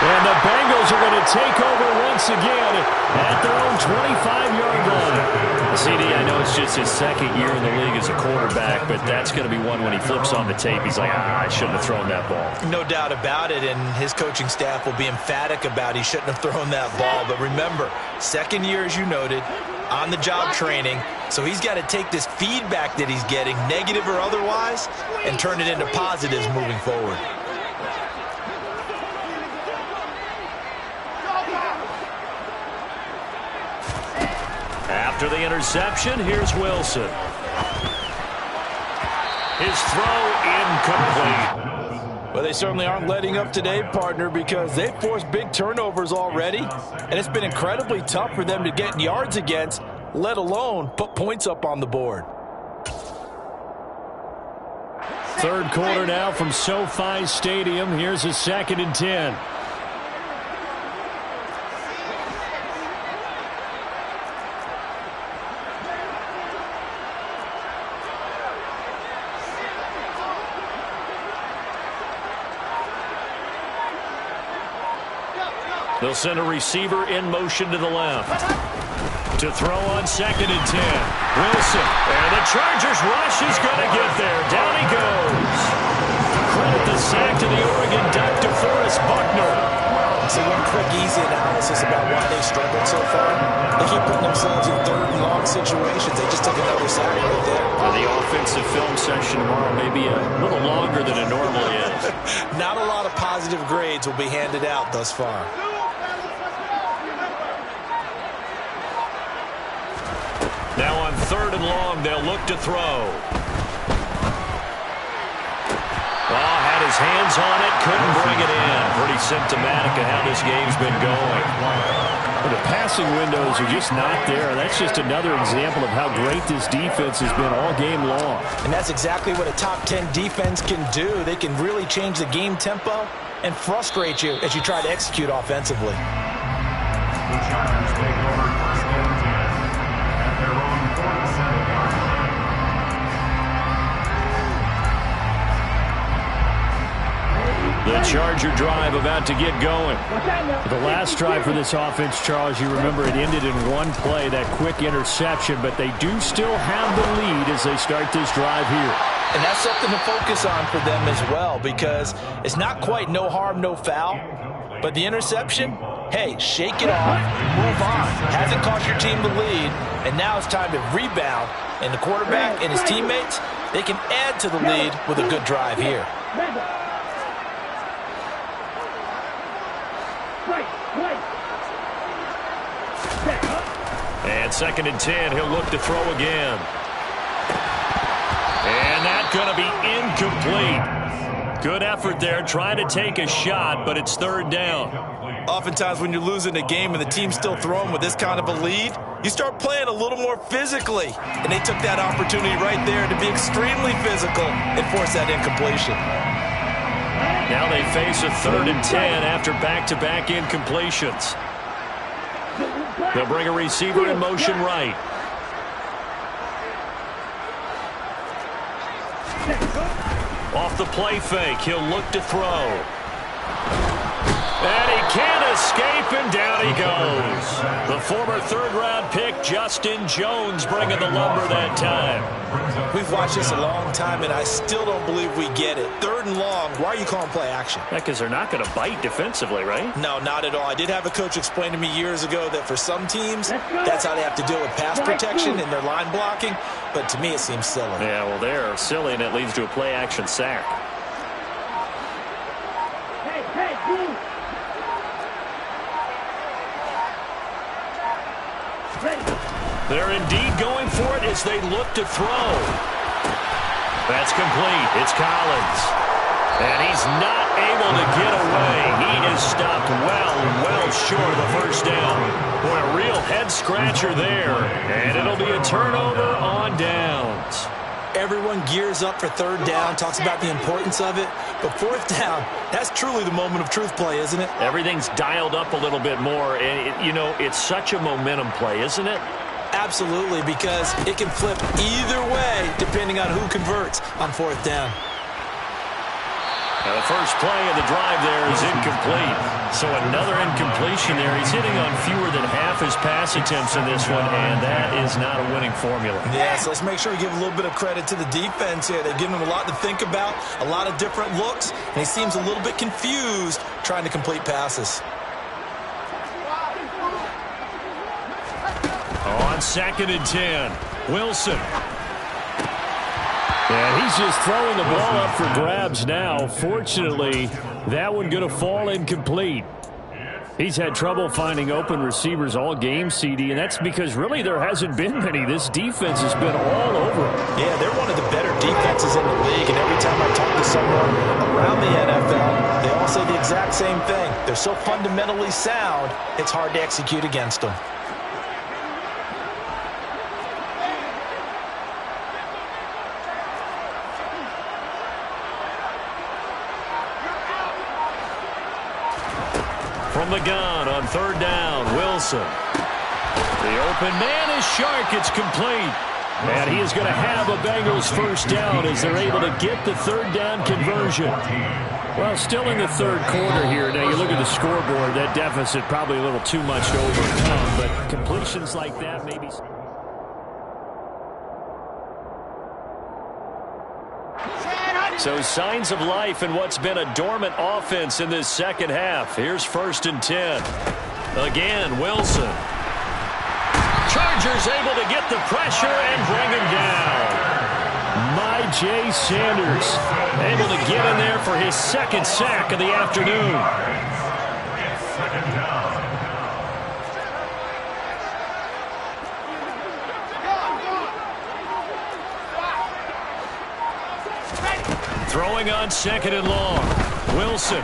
And the Bengals are going to take over once again at their own 25-yard line. CD, I know it's just his 2nd year in the league as a quarterback, but that's going to be one when he flips on the tape. He's like, I shouldn't have thrown that ball. No doubt about it, and his coaching staff will be emphatic about he shouldn't have thrown that ball. But remember, 2nd year, as you noted, on-the-job training, so he's got to take this feedback that he's getting, negative or otherwise, and turn it into positives moving forward. After the interception, here's Wilson. His throw incomplete. Well, they certainly aren't letting up today, partner, because they've forced big turnovers already, and it's been incredibly tough for them to get yards against, let alone put points up on the board. 3rd quarter now from SoFi Stadium. Here's a 2nd and 10. They'll send a receiver in motion to the left. To throw on 2nd and 10. Wilson. And the Chargers rush is going to get there. Down he goes. Credit the sack to the Oregon Duck, DeForest Buckner. So one quick, easy analysis about why they struggled so far. They keep putting themselves in third and long situations. They just took another sack right there. The offensive film session tomorrow may be a little longer than it normally is. Not a lot of positive grades will be handed out thus far. Now on third and long, they'll look to throw. Oh, had his hands on it, couldn't bring it in. Pretty symptomatic of how this game's been going. But the passing windows are just not there. That's just another example of how great this defense has been all game long. And that's exactly what a top 10 defense can do. They can really change the game tempo and frustrate you as you try to execute offensively. The Chargers take over first and 10 at their own 47-yard line. The Charger drive about to get going. The last drive for this offense, Charles, you remember it ended in one play, that quick interception, but they do still have the lead as they start this drive here. And that's something to focus on for them as well, because it's not quite no harm, no foul, but the interception, hey, shake it off, move on. Hasn't cost your team the lead, and now it's time to rebound. And the quarterback and his teammates, they can add to the lead with a good drive here. And second and 10, he'll look to throw again. And that's going to be incomplete. Good effort there, trying to take a shot, but it's third down. Oftentimes when you're losing a game and the team's still throwing with this kind of a lead, you start playing a little more physically. And they took that opportunity right there to be extremely physical and force that incompletion. Now they face a third and 10 after back-to-back incompletions. They'll bring a receiver in motion right. Off the play fake, he'll look to throw. And he can't escape, and down he goes. The former third-round pick, Justin Jones, bringing the lumber that time. We've watched this a long time, and I still don't believe we get it. Third and long, why are you calling play action? Yeah, because they're not going to bite defensively, right? No, not at all. I did have a coach explain to me years ago that for some teams, that's how they have to deal with pass protection and their line blocking, but to me it seems silly. Yeah, well, they're silly, and it leads to a play-action sack. They're indeed going for it as they look to throw. That's complete. It's Collins. And he's not able to get away. He is stopped well short of the first down. Boy, a real head-scratcher there. And it'll be a turnover on downs. Everyone gears up for third down, talks about the importance of it. But fourth down, that's truly the moment of truth play, isn't it? Everything's dialed up a little bit more. And, you know, it's such a momentum play, isn't it? Absolutely, because it can flip either way depending on who converts on fourth down. Now the first play of the drive there is incomplete. So another incompletion there. He's hitting on fewer than half his pass attempts in this one, and that is not a winning formula. Yeah, so let's make sure we give a little bit of credit to the defense here. They've given him a lot to think about, a lot of different looks, and he seems a little bit confused trying to complete passes. On second and 10, Wilson. And he's just throwing the ball up for grabs now. Fortunately, that one going to fall incomplete. He's had trouble finding open receivers all game, CD, and that's because really there hasn't been many. This defense has been all over him. Yeah, they're one of the better defenses in the league, and every time I talk to someone around the NFL, they all say the exact same thing. They're so fundamentally sound, it's hard to execute against them. From the gun on third down, Wilson. The open man is Shark. It's complete. And he is going to have a Bengals first down as they're able to get the third down conversion. Well, still in the third quarter here. Now, you look at the scoreboard, that deficit probably a little too much to overcome, but completions like that maybe... So signs of life in what's been a dormant offense in this second half. Here's 1st and 10. Again, Wilson. Chargers able to get the pressure and bring him down. J. Sanders able to get in there for his 2nd sack of the afternoon. Throwing on 2nd and long. Wilson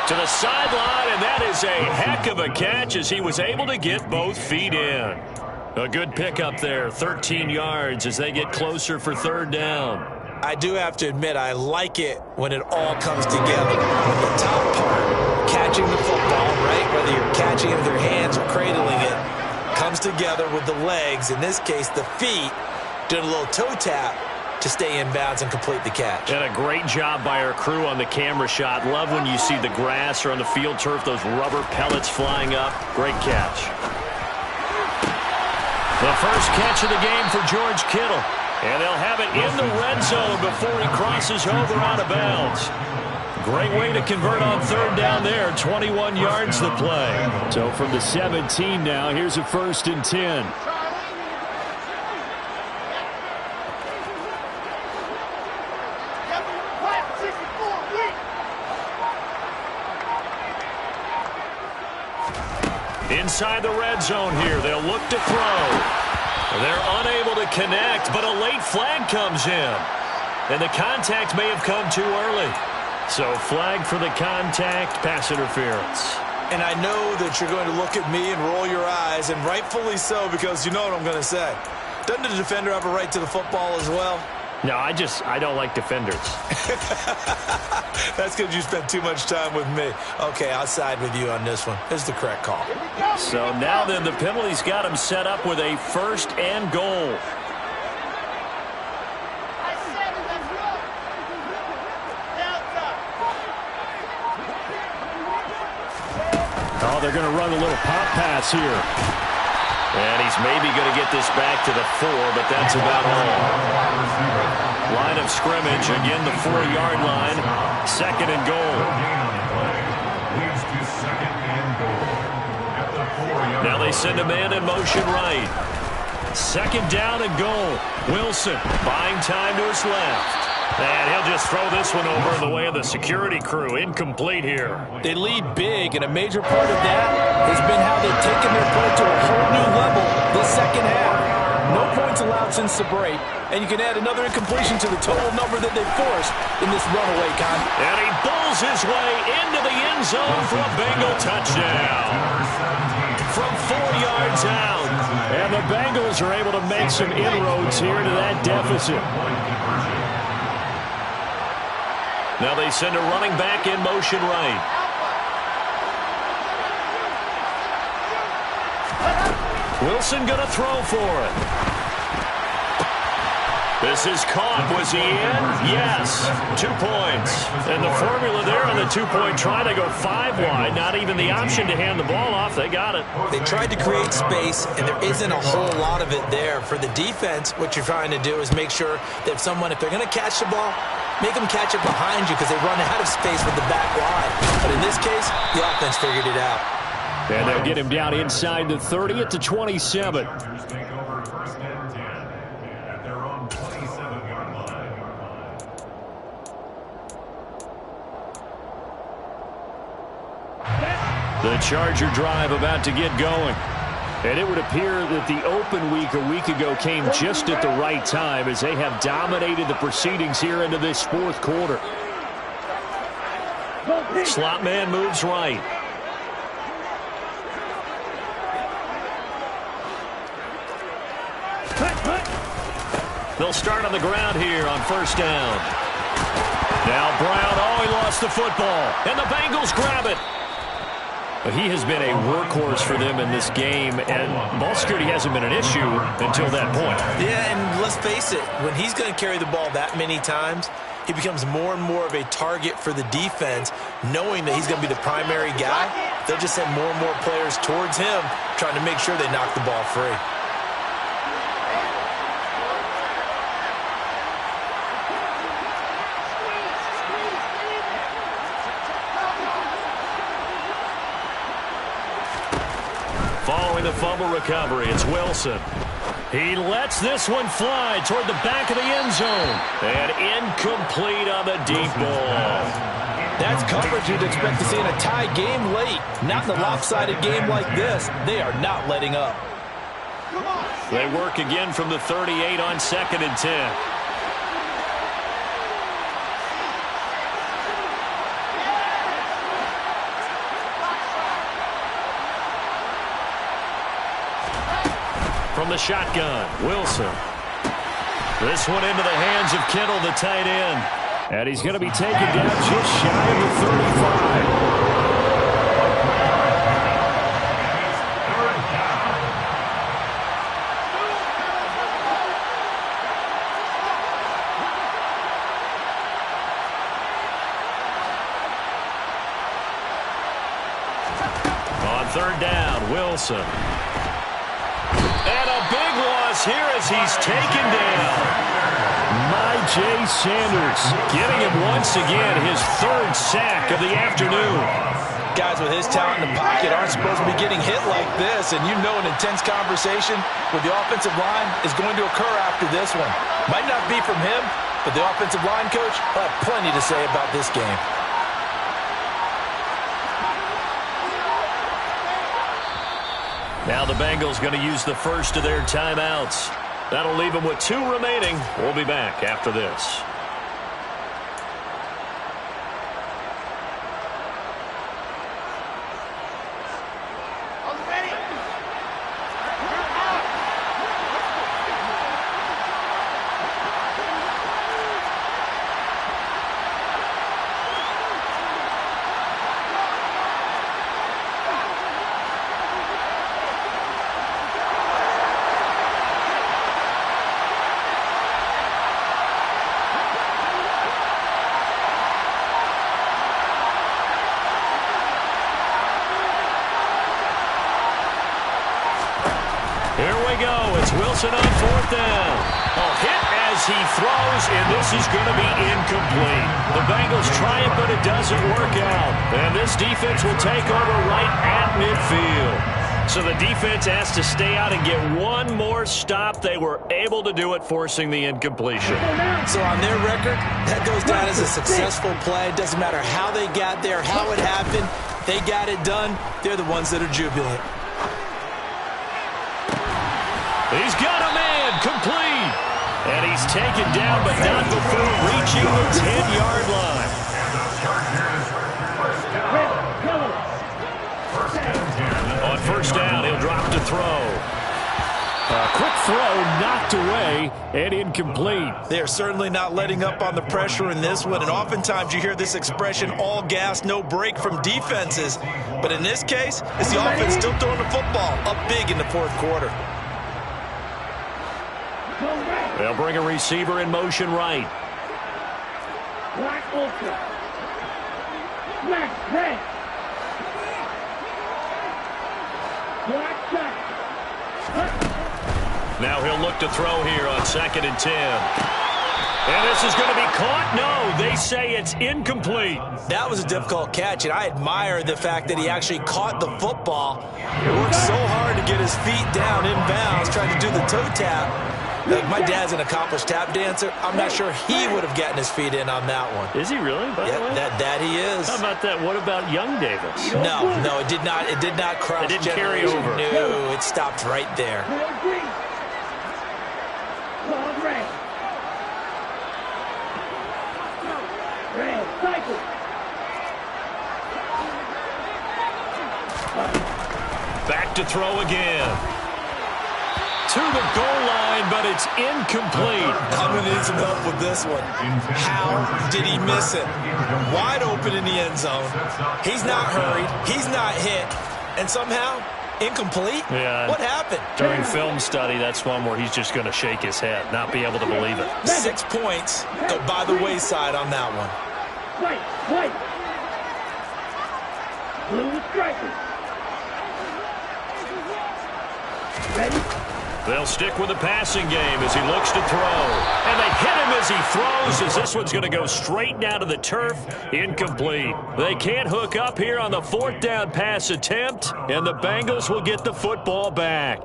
to the sideline, and that is a heck of a catch as he was able to get both feet in. A good pickup there, 13 yards as they get closer for 3rd down. I do have to admit, I like it when it all comes together. When the top part, catching the football, right, whether you're catching it with your hands or cradling it, comes together with the legs, in this case the feet, doing a little toe tap to stay in bounds and complete the catch. And a great job by our crew on the camera shot. Love when you see the grass or on the field turf, those rubber pellets flying up. Great catch. The first catch of the game for George Kittle. And they'll have it in the red zone before he crosses over out of bounds. Great way to convert on 3rd down there. 21 yards the play. So from the 17 now, here's a 1st and 10. Inside the red zone here, they'll look to throw. They're unable to connect, but a late flag comes in. And the contact may have come too early. So flag for the contact, pass interference. And I know that you're going to look at me and roll your eyes, and rightfully so, because you know what I'm going to say. Doesn't the defender have a right to the football as well? No, I don't like defenders. That's because you spent too much time with me. Okay, I'll side with you on this one. This is the correct call. So now then, the penalty's got him set up with a 1st and goal. Oh, they're going to run a little pop pass here. And he's maybe going to get this back to the 4, but that's about all. Line of scrimmage, again the 4-yard line. 2nd and goal. Now they send a man in motion right. 2nd down and goal. Wilson buying time to his left. And he'll just throw this one over in the way of the security crew. Incomplete here. They lead big, and a major part of that has been how they've taken their play to a whole new level this second half. No points allowed since the break, and you can add another incompletion to the total number that they've forced in this runaway, Con. And he bulls his way into the end zone for a Bengal touchdown. From 4 yards out. And the Bengals are able to make some inroads here to that deficit. Now they send a running back in motion right. Wilson going to throw for it. This is caught. Was he in? Yes. 2 points. And the formula there on the 2-point try to go 5 wide. Not even the option to hand the ball off. They got it. They tried to create space, and there isn't a whole lot of it there. For the defense, what you're trying to do is make sure that if they're going to catch the ball, make them catch it behind you because they run out of space with the back line. But in this case, the offense figured it out. And they'll get him down inside the 30 at the 27. The Charger drive about to get going. And it would appear that the open week a week ago came just at the right time as they have dominated the proceedings here into this 4th quarter. Slot man moves right. They'll start on the ground here on 1st down. Now Brown, oh, he lost the football. And the Bengals grab it. He has been a workhorse for them in this game, and ball security hasn't been an issue until that point. Yeah, and let's face it, when he's going to carry the ball that many times, he becomes more and more of a target for the defense, knowing that he's going to be the primary guy. They'll just send more and more players towards him, trying to make sure they knock the ball free. Following the fumble recovery, it's Wilson. He lets this one fly toward the back of the end zone. And incomplete on the deep ball. That's coverage you'd expect to see in a tie game late. Not in a lopsided game like this. They are not letting up. They work again from the 38 on 2nd and 10. From the shotgun, Wilson. This one into the hands of Kittle, the tight end. And he's going to be taken down just shy of the 35. On 3rd down, Wilson. And a big loss here as he's taken down. J. Sanders getting him once again, his 3rd sack of the afternoon. Guys with his talent in the pocket aren't supposed to be getting hit like this, and you know an intense conversation with the offensive line is going to occur after this one. Might not be from him, but the offensive line coach will have plenty to say about this game. Now the Bengals going to use the first of their timeouts. That'll leave them with 2 remaining. We'll be back after this. Here we go. It's Wilson on 4th down. A hit as he throws, and this is going to be incomplete. The Bengals try it, but it doesn't work out. And this defense will take over right at midfield. So the defense has to stay out and get one more stop. They were able to do it, forcing the incompletion. So on their record, that goes down as a successful play. It doesn't matter how they got there, how it happened. They got it done. They're the ones that are jubilant. He's got a man, complete. And he's taken down, but not before reaching the 10-yard line. On 1st down, he'll drop to throw. A quick throw knocked away and incomplete. They are certainly not letting up on the pressure in this one, and oftentimes you hear this expression, all gas, no break from defenses. But in this case, it's the offense still throwing the football up big in the 4th quarter. They'll bring a receiver in motion right. Black ultra. Black red. Black shot. Now he'll look to throw here on 2nd and 10. And this is going to be caught? No, they say it's incomplete. That was a difficult catch, and I admire the fact that he actually caught the football. He worked so hard to get his feet down inbounds, trying to do the toe tap. Like, my dad's an accomplished tap dancer. I'm not sure he would have gotten his feet in on that one. Is he really? By the way? That he is. How about that? What about young Davis? No, it did not. It did not cross. It didn't carry over. No, it stopped right there. Back to throw again. To the goal line, but it's incomplete. I'm going to need some help with this one. How did he miss it? Wide open in the end zone. He's not hurried. He's not hit. And somehow, incomplete? Yeah. What happened? During film study, that's one where he's just going to shake his head, not be able to believe it. 6 points go by the wayside on that one. White. Blue striker. Ready? They'll stick with the passing game as he looks to throw. And they hit him as he throws, as this one's going to go straight down to the turf. Incomplete. They can't hook up here on the 4th down pass attempt, and the Bengals will get the football back.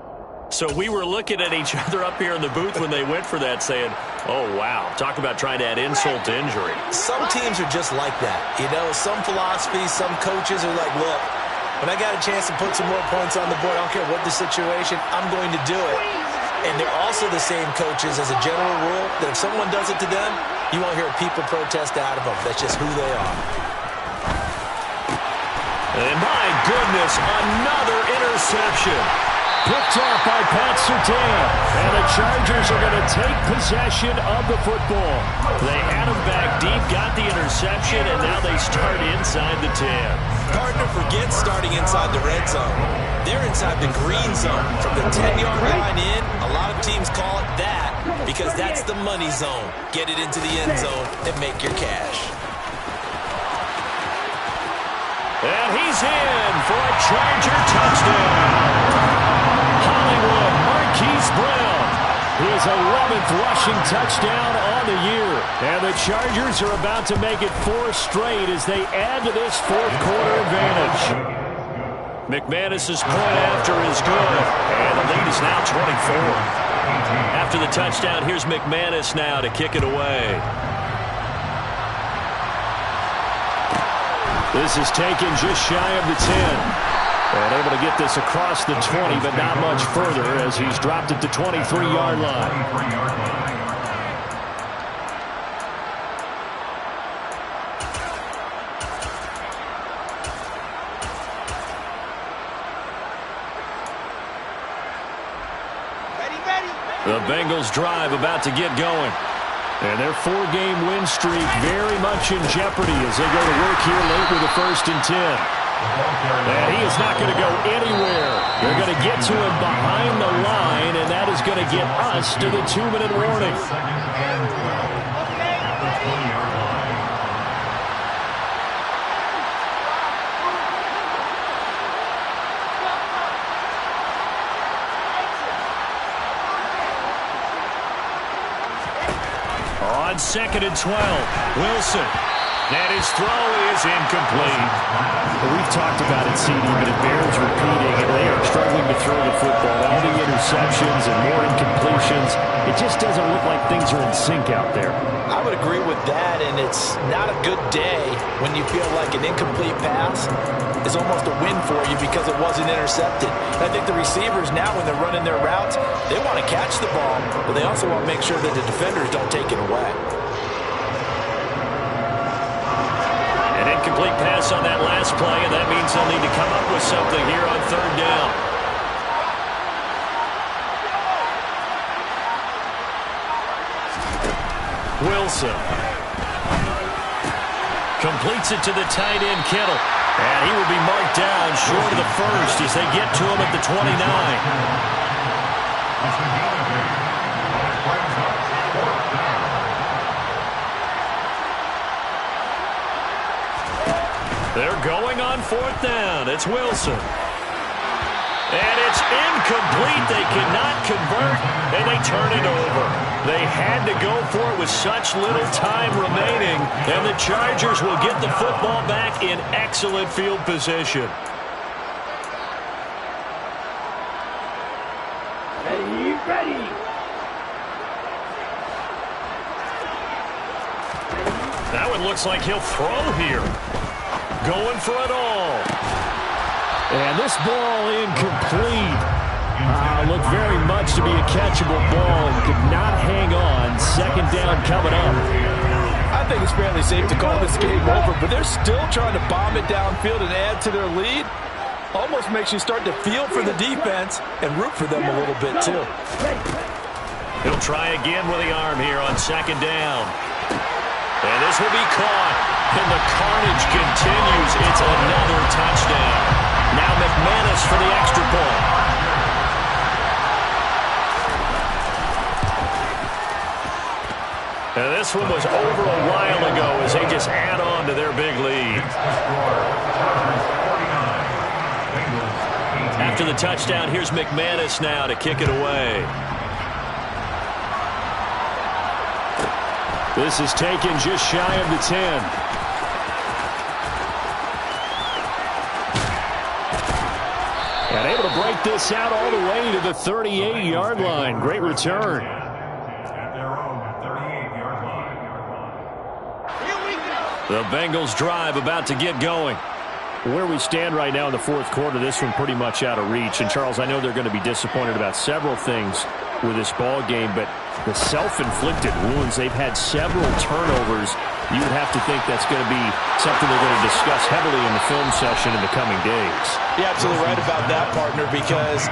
So we were looking at each other up here in the booth when they went for that, saying, oh, wow, talk about trying to add insult to injury. Some teams are just like that. You know, some philosophies, some coaches are like, look, when I got a chance to put some more points on the board, I don't care what the situation, I'm going to do it. And they're also the same coaches as a general rule that if someone does it to them, you won't hear people protest out of them. That's just who they are. And my goodness, another interception. Picked off by Pat Surtain. And the Chargers are going to take possession of the football. They had him back deep, got the interception, and now they start inside the 10. Partner forgets starting inside the red zone. They're inside the green zone. From the 10-yard line in, a lot of teams call it that because that's the money zone. Get it into the end zone and make your cash. And he's in for a Charger touchdown. Hollywood Marquise Brown, his 11th rushing touchdown on the year. And the Chargers are about to make it 4 straight as they add to this 4th quarter advantage. McManus's point after is good, and the lead is now 24. After the touchdown, here's McManus now to kick it away. This is taken just shy of the 10. And able to get this across the 20, but not much further as he's dropped it to 23-yard line. The Bengals drive about to get going. And their 4-game win streak very much in jeopardy as they go to work here late with a 1st and 10. And he is not going to go anywhere. They're going to get to him behind the line, and that is going to get us to the 2-minute warning. On 2nd and 12, Wilson. And his throw is incomplete. Well, we've talked about it, CD, but it bears repeating, and they are struggling to throw the football. All the interceptions and more incompletions. It just doesn't look like things are in sync out there. I would agree with that, and it's not a good day when you feel like an incomplete pass is almost a win for you because it wasn't intercepted. And I think the receivers now, when they're running their routes, they want to catch the ball, but they also want to make sure that the defenders don't take it away. Incomplete pass on that last play, and that means they'll need to come up with something here on 3rd down. Wilson completes it to the tight end, Kittle. And he will be marked down short of the 1st as they get to him at the 29. They're going on 4th down. It's Wilson. And it's incomplete. They cannot convert, and they turn it over. They had to go for it with such little time remaining, and the Chargers will get the football back in excellent field position. Ready. That one looks like he'll throw here. Going for it all. And this ball incomplete. Looked very much to be a catchable ball and could not hang on. 2nd down coming up. I think it's fairly safe to call this game over, but they're still trying to bomb it downfield and add to their lead. Almost makes you start to feel for the defense and root for them a little bit too. He'll try again with the arm here on 2nd down. And this will be caught. And the carnage continues. It's another touchdown. Now McManus for the extra point. And this one was over a while ago as they just add on to their big lead. after the touchdown. Here's McManus now to kick it away. This is taken just shy of the 10. And able to break this out all the way to the 38-yard line. Great return. At their own 38-yard line. The Bengals drive about to get going. Where we stand right now in the fourth quarter, this one pretty much out of reach. And, Charles, I know they're going to be disappointed about several things with this ball game, but the self-inflicted wounds, they've had several turnovers. You would have to think that's going to be something they're going to discuss heavily in the film session in the coming days. You're absolutely right about that, partner, because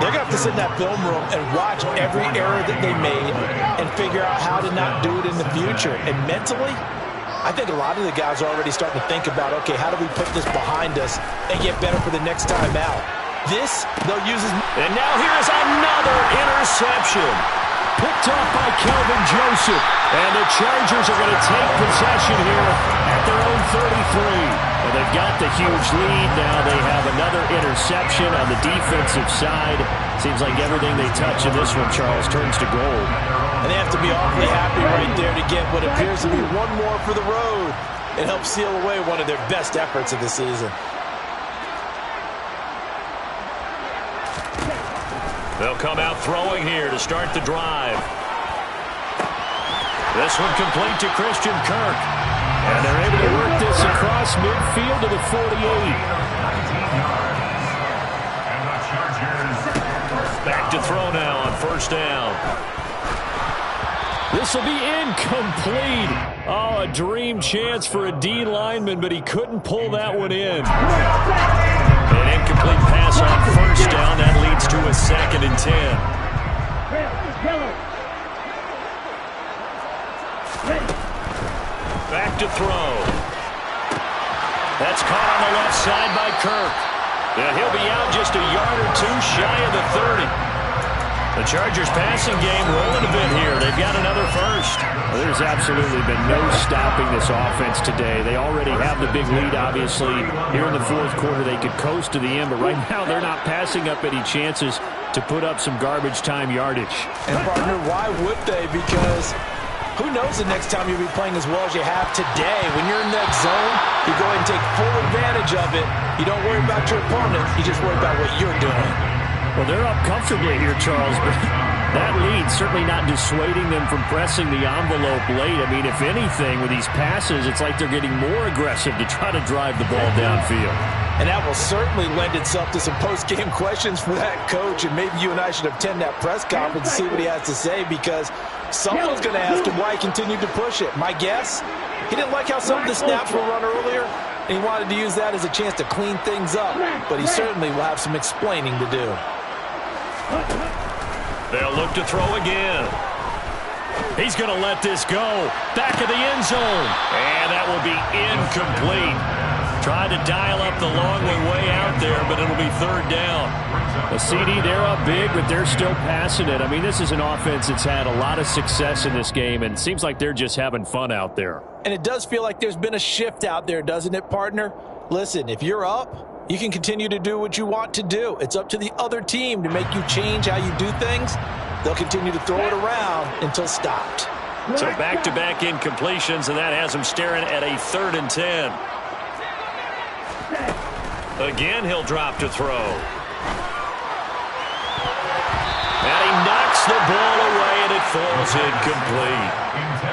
they're going to have to sit in that film room and watch every error that they made and figure out how to not do it in the future. And mentally, I think a lot of the guys are already starting to think about, okay, how do we put this behind us and get better for the next time out? This, they'll use as... And now here is another interception. Picked off by Kelvin Joseph. And the Chargers are going to take possession here at their own 33. Well, they've got the huge lead. Now they have another interception on the defensive side. Seems like everything they touch in this one, Charles, turns to gold. And they have to be awfully happy right there to get what appears to be one more for the road. It helps seal away one of their best efforts of the season. They'll come out throwing here to start the drive. This one complete to Christian Kirk. And they're able to work this across midfield to the 48. 19 yards. And the Chargers Back to throw now on first down. This will be incomplete. Oh, a dream chance for a D lineman, but he couldn't pull that one in. An incomplete pass on first down. That leads to a 2nd and 10. Back to throw. That's caught on the left side by Kirk. And he'll be out just a yard or two shy of the 30. The Chargers passing game rolling a bit here. They've got another first. Well, there's absolutely been no stopping this offense today. They already have the big lead, obviously. Here in the fourth quarter, they could coast to the end, but right now they're not passing up any chances to put up some garbage time yardage. And, partner, why would they? Because who knows the next time you'll be playing as well as you have today. When you're in that zone, you go ahead and take full advantage of it. You don't worry about your opponent. You just worry about what you're doing. Well, they're up comfortably here, Charles, but that lead certainly not dissuading them from pressing the envelope late. I mean, if anything, with these passes, it's like they're getting more aggressive to try to drive the ball downfield. And that will certainly lend itself to some post-game questions for that coach, and maybe you and I should attend that press conference and see what he has to say, because someone's going to ask him why he continued to push it. My guess, he didn't like how some of the snaps were run earlier, and he wanted to use that as a chance to clean things up, but he certainly will have some explaining to do. They'll look to throw again. He's going to let this go. Back of the end zone. And that will be incomplete. Tried to dial up the long way out there, but it'll be 3rd down. The CD, they're up big, but they're still passing it. I mean, this is an offense that's had a lot of success in this game, and it seems like they're just having fun out there. And it does feel like there's been a shift out there, doesn't it, partner? Listen, if you're up, you can continue to do what you want to do. It's up to the other team to make you change how you do things. They'll continue to throw it around until stopped. So back-to-back incompletions, and that has them staring at a 3rd and 10. Again, he'll drop to throw. And he knocks the ball away, and it falls incomplete.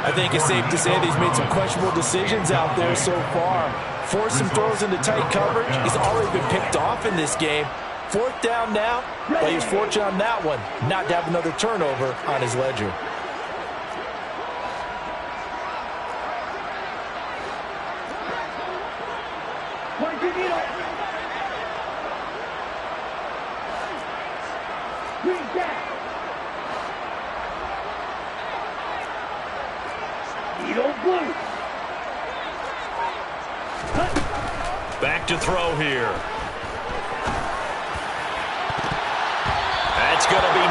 I think it's safe to say that he's made some questionable decisions out there so far. Forced some throws into tight coverage. He's already been picked off in this game. 4th down now, but he was fortunate on that one not to have another turnover on his ledger. Back to throw here. That's going to be